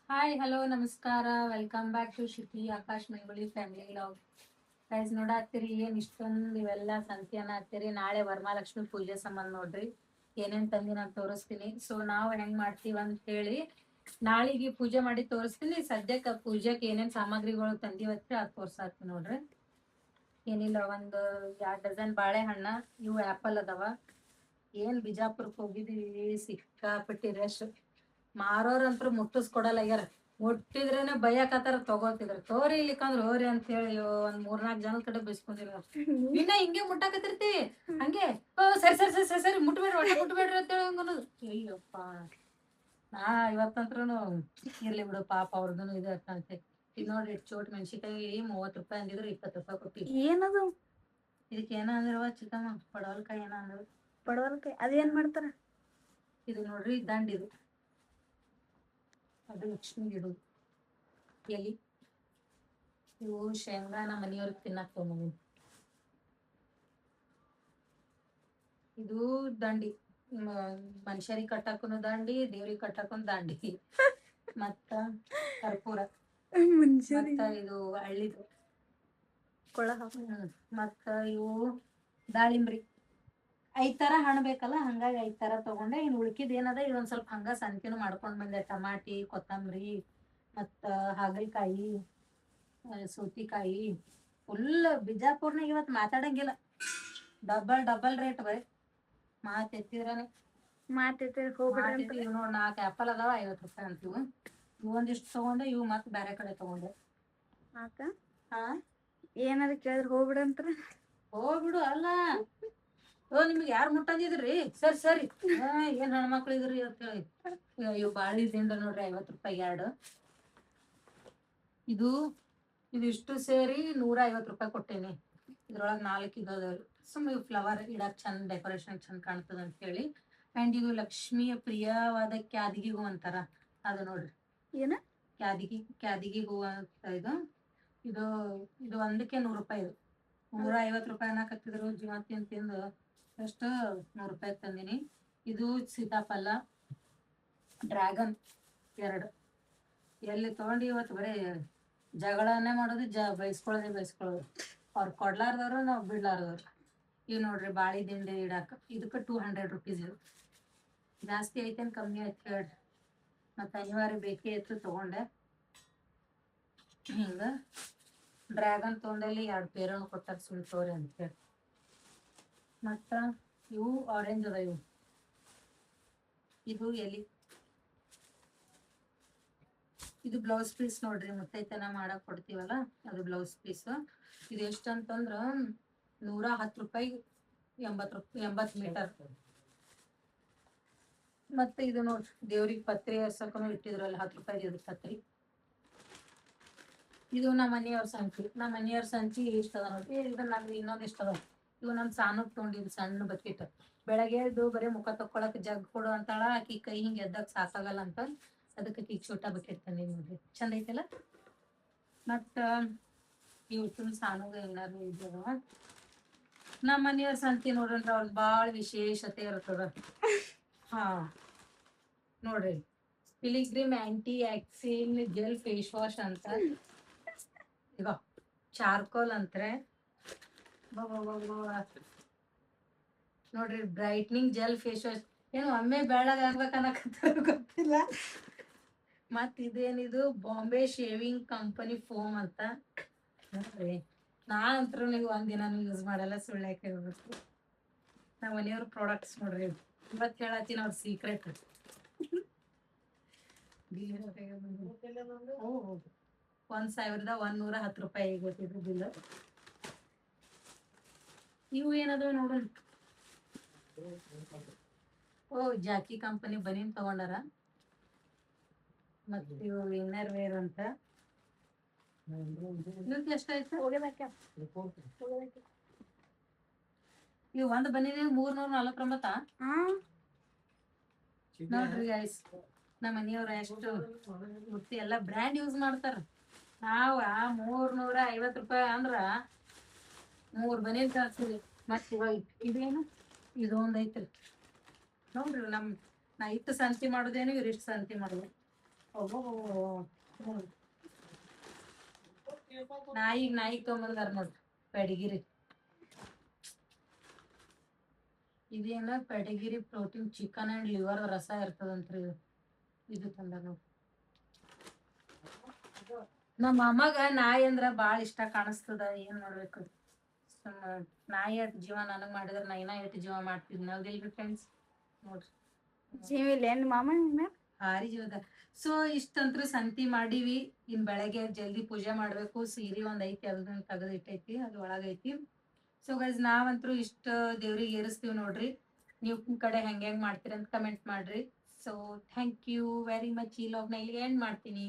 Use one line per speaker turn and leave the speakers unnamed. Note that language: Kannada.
ಹಾಯ್ ಹಲೋ ನಮಸ್ಕಾರ. ವೆಲ್ಕಮ್ ಬ್ಯಾಕ್ ಟು ಶಿತಿ ಆಕಾಶ್ ಮೈಗುಳಿ ಫ್ಯಾಮಿಲಿ ಲಾಗ್. ಗೈಸ್ ನೋಡಾತ್ತೀರಿ ಏನ್ ಇಷ್ಟೊಂದು ಇವೆಲ್ಲ ಸಂಖ್ಯಾನ ಹತ್ತೀರಿ. ನಾಳೆ ವರಮಹಾಲಕ್ಷ್ಮಿ ಪೂಜೆ ಸಂಬಂಧ ನೋಡ್ರಿ ಏನೇನ್ ತಂದಿ ನಾನು ತೋರಿಸ್ತೀನಿ. ಸೊ ನಾವು ಹೆಂಗ್ ಮಾಡ್ತೀವಿ ಅಂತ ಹೇಳಿ ನಾಳಿಗೆ ಪೂಜೆ ಮಾಡಿ ತೋರಿಸ್ತೀನಿ. ಸದ್ಯಕ್ಕೆ ಪೂಜೆಗೆ ಏನೇನ್ ಸಾಮಗ್ರಿಗಳು ತಂದಿವತ್ರಿ ಅದು ತೋರ್ಸಾತ್ತೀನಿ ನೋಡ್ರಿ. ಏನಿಲ್ಲ, ಒಂದು 2 ಡಜನ್ ಬಾಳೆಹಣ್ಣ, ಇವು ಆ್ಯಪಲ್ ಅದಾವ. ಏನ್ ಬಿಜಾಪುರಕ್ಕೆ ಹೋಗಿದೀವಿ, ಸಿಕ್ಕಾಪಟ್ಟಿ ರಶ್. ಮಾರೋರಂತ್ರು ಮುಟ್ಟಿಸ್ಕೊಡಲ್ಲ ಆಗ್ಯಾರ. ಮುಟ್ಟಿದ್ರೇನೆ ಬೈಯಕತ್ತಾರ, ತಗೋತಿದ್ರ ತೋರಿ ಇಲ್ಲಿಕಂದ್ರ ಹೋರಿ ಅಂತ ಹೇಳಿ ಒಂದ್ 3-4 ಜನ ಕಡೆ ಬೈಸ್ಕೊಂಡಿರ. ಇನ್ನ ಹಿಂಗೆ ಮುಟ್ಟಾಕತ್ತಿರ್ತಿ ಹಂಗೆ, ಸರಿ ಸರಿ ಸರಿ ಸರಿ ಸರಿ ಮುಟ್ಬೇಡ್ರಿ, ಒಟ್ಟ ಮುಟ್ಬೇಡ್ರಿ ಅಂತ ಹೇಳಿ ಅನ್ನೋದು. ಅಯ್ಯಪ್ಪ, ನಾ ಇವತ್ತಂತ್ರು ಇರ್ಲಿ ಬಿಡು ಪಾಪ ಅವ್ರದ್ದು ಇದು ಅಂತ. ಈಗ ನೋಡ್ರಿ ಚೋಟ್ ಮೆಣಸಿಕಾಯಿ 30 ರೂಪಾಯಿ ಅಂದಿದ್ರು 20 ರೂಪಾಯಿ ಕೊಟ್ಟಿ.
ಏನದು?
ಇದಕ್ಕೆ ಏನ ಅಂದಿರವ ಚಿಕ್ಕಮ್ಮ, ಪಡವಲ್ಕಾಯಿ ಏನ ಅಂದ್ರು.
ಪಡವಲ್ಕಾಯಿ ಅದೇನ್ ಮಾಡ್ತಾರ?
ಇದು ನೋಡ್ರಿ ದಂಡಿದು, ಅದು ಲಕ್ಷ್ಮಿ ಇಡುದು ಎಲಿ. ಇವು ಶೇಂಗಾ ನಮ್ಮ ಮನೆಯವ್ರಿಗೆ ತಿನ್ನಕ್ ತೊಗೊಂಬಂದಿನಿ. ಇದು ದಂಡಿ, ಮನುಷ್ಯರಿಗೆ ಕಟ್ಟಾಕನು ದಂಡಿ, ದೇವ್ರಿಗೆ ಕಟ್ಟಾಕನು ದಂಡಿ. ಮತ್ತ ಕರ್ಪೂರ, ಮತ್ತ ಇದು ಹಳ್ಳಿದು
ಕೊಳ.
ಮತ್ತ ಇವು ದಾಳಿಂಬ್ರಿ. 5 ತರ ಹಣ್ಣು ಬೇಕಲ್ಲ, ಹಂಗಾಗಿ 5 ತರ ತಗೊಂಡೆ. ಇನ್ನು ಉಳ್ಕಿದ್ ಏನದ ಇದೊಂದ್ ಸ್ವಲ್ಪ ಹಂಗ ಸಂತಿನೂ ಮಾಡ್ಕೊಂಡ್ ಬಂದೆ. ಟಮಾಟಿ, ಕೊತ್ತಂಬರಿ, ಮತ್ತ ಹಾಗಲಕಾಯಿ, ಸೌತಿಕಾಯಿ. ಫುಲ್ ಬಿಜಾಪುರ್ನಾಗ ಇವತ್ತು ಮಾತಾಡಂಗಿಲ್ಲ, ಡಬಲ್ ರೇಟ್ ಬರೀ ಮಾತ್ ಎತ್ತಿದ್ರಾನೆ.
ಹೋಗ್ಬಿಡ್ರಿ.
ಇವ್ ನೋಡ್ 4 ಆ್ಯಪಲ್ ಅದಾವ 50 ರೂಪಾಯಿ ಅಂತೀವು. ಒಂದಿಷ್ಟು ತಗೊಂಡೆ, ಇವು ಮತ್ತೆ ಬೇರೆ ಕಡೆ ತಗೊಂಡೆ.
ಹಾ, ಏನಾರ ಕೇಳಿದ್ರೆ ಹೋಗ್ಬಿಡಂತ್ರ.
ಹೋಗ್ಬಿಡು ಅಲ್ಲ, ನಿಮ್ಗೆ ಯಾರು ಮುಟ್ಟಂದಿದ್ರಿ? ಸರಿ ಸರಿ, ಏನ್ ಹೆಣ್ಮಕ್ಳು ಇದ್ರಿ ಅಂತ ಹೇಳಿ. ಇವು ಬಾಳಿ ದಿಂಡ ನೋಡ್ರಿ 50 ರೂಪಾಯಿ 2. ಇದು ಇದಿಷ್ಟು ಸೇರಿ 150 ರೂಪಾಯಿ ಕೊಟ್ಟೇನಿ. ಇದ್ರೊಳಗೆ 4 ಇದಾವ್ರಿ. ಸುಮ್ಮನೆ ಫ್ಲವರ್ ಇಡಕ್ ಚಂದ, ಡೆಕೋರೇಷನ್ ಚಂದ ಕಾಣ್ತದ ಅಂತ ಹೇಳಿ. ಅಂಡ್ ಇದು ಲಕ್ಷ್ಮಿಯ ಪ್ರಿಯವಾದ ಕ್ಯಾದಿಗೆ ಹೂ ಅಂತಾರ, ಅದು ನೋಡ್ರಿ.
ಏನ
ಕ್ಯಾದಿಗೆ ಹೂವು ಅಂತ. ಇದು ಇದು ಒಂದಕ್ಕೆ 100 ರೂಪಾಯಿ. ಇದು 150 ರೂಪಾಯಿ ಅನ್ನಕತ್ತಿದ್ರು. ಜೀವಂತಿ ತಿಂದು ಎಷ್ಟು 100 ರೂಪಾಯಿ ತಂದಿನಿ. ಇದು ಸೀತಾಫಲ, ಡ್ರ್ಯಾಗನ್ 2. ಎಲ್ಲಿ ತಗೊಂಡು ಇವತ್ತು ಬರೀ ಜಗಳನ್ನೇ ಮಾಡೋದು, ಬೈಸ್ಕೊಳ್ಳೋದು. ಅವ್ರು ಕೊಡ್ಲಾರ್ದವ್ರು, ನಾವು ಬಿಡ್ಲಾರ್ದವ್ರು. ಇವ್ ನೋಡ್ರಿ ಬಾಳಿ ದಿಂಡಿ ಇಡಾಕ, ಇದಕ್ಕೆ 200 ರುಪೀಸ್. ಇದು ಜಾಸ್ತಿ ಐತೇನ್ ಕಮ್ಮಿ ಐತೆ ಹೇಳ್ರಿ. ಮತ್ತೆ ಅನಿವಾರ್ಯ ಬೇಕೇ ಇತ್ತು, ತಗೊಂಡೆ. ಹಿಂಗ ಡ್ರ್ಯಾಗನ್ ತೊಗೊಂಡಲ್ಲಿ 2 ಪೇರನ್ನು ಕೊಟ್ಟಾರ, ಸುಳ್ತವ್ರಿ ಅಂತ ಹೇಳಿ. ಮತ್ತ ಇವು ಆರೆಂಜ್ ಅದ. ಇದು ಎಲಿ. ಇದು ಬ್ಲೌಸ್ ಪೀಸ್ ನೋಡ್ರಿ, ಮುತ್ತೈತನ ಮಾಡಕ್ ಕೊಡ್ತೀವಲ್ಲ ಅದು ಬ್ಲೌಸ್ ಪೀಸ್. ಇದು ಎಷ್ಟು ಅಂತಂದ್ರ 110 ರೂಪಾಯಿ 80 ಮೀಟರ್. ಮತ್ತೆ ಇದು ನೋಡ್ರಿ ದೇವ್ರಿಗೆ ಪತ್ರಿ ಹರ್ಸಕನು ಇಟ್ಟಿದ್ರಲ್ಲ 10 ರೂಪಾಯಿ ಇದು ಪತ್ರಿ. ಇದು ನಮ್ಮ ಮನೆಯವ್ರ ಸಂಚಿ ಇಷ್ಟ ಅದ ನೋಡ್ರಿ. ಇದು ನಮ್ಗೆ ಇನ್ನೊಂದು ಇಷ್ಟ ಅದ. ಇವು ನಮ್ ಸಾನಕ್ ತೊಗೊಂಡಿದ್ದು ಸಣ್ಣ ಬಕೆಟ್. ಬೆಳಗ್ಗೆ ಎದ್ದು ಬರೀ ಮುಖ ತಕ್ಕೊಳಕ್ ಜಗ್ ಕೊಡು ಅಂತಾಳ ಆಕಿ, ಕೈ ಹಿಂಗೆ ಎದ್ದಕ್ ಸಾಕಾಗಲ್ಲ ಅಂತ ಅದಕ್ಕೆ ಆಕಿ ಚೋಟಾ ಬಕೆಟ್ ತಂದಿ ನೋಡ್ರಿ, ಚಂದ ಐತಲ್ಲ. ಮತ್ತ ಇವು ಸಾನುಗ ಏನಾರು ಇದ್ದವ. ನಮ್ಮ ಮನೆಯವ್ರ ಸಂತಿ ನೋಡ್ರಿ, ಅವ್ರದ್ದು ಬಾಳ ವಿಶೇಷತೆ ಇರ್ತದ. ಹಾ ನೋಡ್ರಿ, Pilgrim anti acne gel face wash ಅಂತ. ಈಗ ಚಾರ್ಕೋಲ್ ಅಂತ್ರೆ. ನೋಡ್ರಿ ಬ್ರೈಟ್ನಿಂಗ್ ಜೆಲ್ ಫೇಸ್ ವಾಶ್. ಏನು ಒಮ್ಮೆ ಬೆಳ್ಳಗ್ ಆಗ್ಬೇಕನ್ನಕತ್ತ ಗೊತ್ತಿಲ್ಲ. ಮತ್ ಇದೇನಿದು ಬಾಂಬೆ ಶೇವಿಂಗ್ ಕಂಪನಿ ಫೋಮ್ ಅಂತ ನೋಡ್ರಿ. ನಾನಂತ್ರು ನೀವು ಒಂದಿನಾನು ಯೂಸ್ ಮಾಡಲ್ಲ, ಸುಳ್ಳ್ಯಾಕೆ ಹೇಳ್ಬೇಕು. ನಮ್ಮ ಮನೆಯವ್ರ ಪ್ರಾಡಕ್ಟ್ಸ್ ನೋಡ್ರಿ. ಇವತ್ತು ಹೇಳತ್ತೀನಿ ಅವ್ರ ಸೀಕ್ರೆಟ್. 1110 ರೂಪಾಯಿ ಗೊತ್ತಿದ್ರು ಬಿಲ್. ಇವು ಏನದ ನೋಡ್ರಿ. ಜಾಕಿ ಕಂಪನಿ ಬನೀನ್ ತಗೊಂಡಾರ. ಮತ್ತೆ ಇವು ಇನ್ನರ್ ವೇರ್ ಅಂತ. ಇದಕ್ಕೆ ಎಷ್ಟಾಯ್ತು? ಇವು ಒಂದು ಬನೀನ್ 349. ನೋಡ್ರಿ ಗೈಸ್, ನಮ್ಮ ಮನೆಯವ್ರ ಎಷ್ಟು ಮುಟ್ಟಿ ಎಲ್ಲ ಬ್ರ್ಯಾಂಡ್ ಯೂಸ್ ಮಾಡ್ತಾರ. ನಾವು 350 ರೂಪಾಯಿ ಅಂದ್ರ 3 ಬನೀನ್ ತರ್ತೀವಿ. ಮತ್ ಇದೇನು ಇದೊಂದ್ ಐತ್ರಿ ನೋಡ್ರಿ. ನಾ ಇಟ್ಟು ಸಂತಿ ಮಾಡೋದೇನು, ಇವ್ರಿಷ್ಟು ಸಂತಿ ಮಾಡೋದು. ನಾಯಿಗ್ ತೊಗೊಂಬಂದಾರ ನೋಡ್ರಿ ಪೆಡಿಗಿರಿ. ಇದೇನ ಪೆಡಿಗಿರಿ ಪ್ರೋಟೀನ್ ಚಿಕನ್ ಅಂಡ್ ಲಿವರ್ ರಸ ಇರ್ತದಂತ್ರಿ ಇದು ತಂದಾರ ನೋಡ್ರಿ. ನಮ್ಮ ಅಮ್ಮಗ ನಾಯಿ ಅಂದ್ರ ಬಾಳ ಇಷ್ಟ ಕಾಣಿಸ್ತದ, ಏನ್ ಮಾಡ್ಬೇಕು. ನಾಯಿ ಅಟ್ ಜೀವ ನನಗ್ ಮಾಡಿದ್ರ ನೈನಾ ಎಟ್ ಜೀವ ಮಾಡ್ತಿದ್ ನಾವ್ದಿಲ್ರಿ ಫ್ರೆಂಡ್ಸ್ ನೋಡ್ರಿ.
ಜೀವಿಲ್ಲ ಏನ್ ಮಾಮ
ಭಾರಿ ಜೀವದ. ಸೊ ಇಷ್ಟಂತ್ರು ಸಂತಿ ಮಾಡೀವಿ. ಇನ್ ಬೆಳಗ್ಗೆ ಜಲ್ದಿ ಪೂಜೆ ಮಾಡ್ಬೇಕು. ಸೀರಿ ಒಂದ್ ಐತಿ ಅದನ್ನ ತೆಗದಿಟ್ಟೈತಿ, ಅದು ಒಳಗೈತಿ. ಸೊ ಗೈಸ್ ನಾವಂತ್ರು ಇಷ್ಟ ದೇವ್ರಿಗೆ ಏರಿಸ್ತೀವಿ ನೋಡ್ರಿ. ನೀವು ನಿಮ್ ಕಡೆ ಹೆಂಗ್ ಮಾಡ್ತೀರಿ ಅಂತ ಕಮೆಂಟ್ ಮಾಡ್ರಿ. So thank you very much. ಈ ಲಾಗ್ನ ಇಲ್ಲಿ ಎಂಡ್ ಮಾಡ್ತೀನಿ.